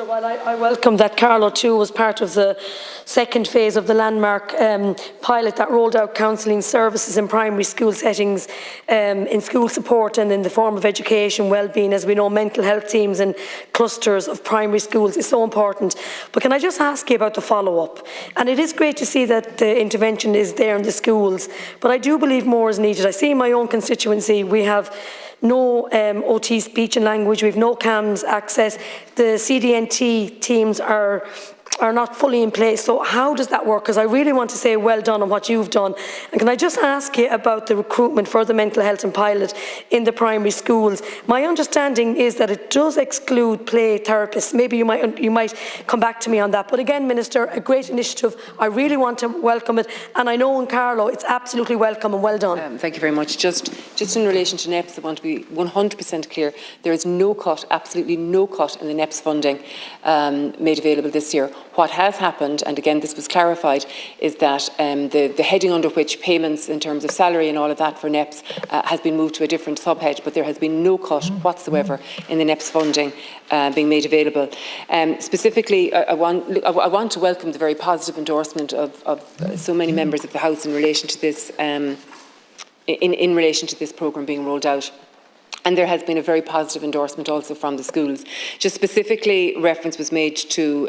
while I welcome that Carlo too was part of the second phase of the landmark pilot that rolled out counselling services in primary school settings, in school support and in the form of education, well-being. As we know, mental health teams and clusters of primary schools is so important. But can I just ask you about the follow-up? And it is great to see that the intervention is there in the schools, but I do believe more is needed. I see in my own constituency we have no OT speech and language, we have no CAMS access, the CDNT teams are not fully in place. So how does that work? Because I really want to say well done on what you've done. And can I just ask you about the recruitment for the mental health and pilot in the primary schools? My understanding is that it does exclude play therapists. Maybe you might come back to me on that. But again, Minister, a great initiative. I really want to welcome it. And I know in Carlo it's absolutely welcome and well done. Thank you very much. Just in relation to NEPS, I want to be 100% clear. There is no cut, absolutely no cut in the NEPS funding made available this year. What has happened, and again this was clarified, is that the heading under which payments in terms of salary and all of that for NEPS has been moved to a different subhead, but there has been no cut whatsoever in the NEPS funding being made available. Specifically, I want to welcome the very positive endorsement of so many members of the House in relation to this in relation to this programme being rolled out. And there has been a very positive endorsement also from the schools. Just specifically, reference was made to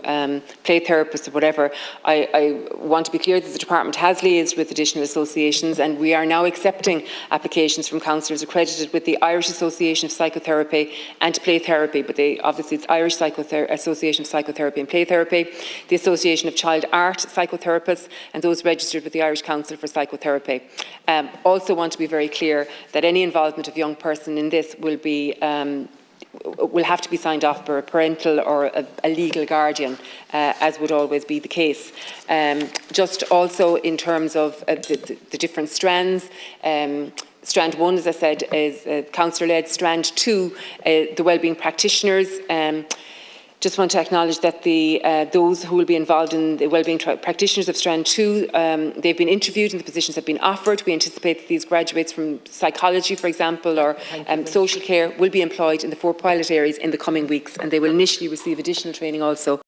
play therapists or whatever. I want to be clear that the department has liaised with additional associations, and we are now accepting applications from counsellors accredited with the Irish Association of Psychotherapy and Play Therapy, but obviously it's Irish Association of Psychotherapy and Play Therapy, the Association of Child Art Psychotherapists, and those registered with the Irish Council for Psychotherapy. Also want to be very clear that any involvement of a young person in this will have to be signed off by a parental or a legal guardian, as would always be the case. Just also in terms of the different strands, Strand 1, as I said, is counsellor-led. Strand 2, the wellbeing practitioners. Just want to acknowledge that those who will be involved in the wellbeing practitioners of Strand 2, they've been interviewed and the positions have been offered. We anticipate that these graduates from psychology, for example, or social care will be employed in the 4 pilot areas in the coming weeks, and they will initially receive additional training also.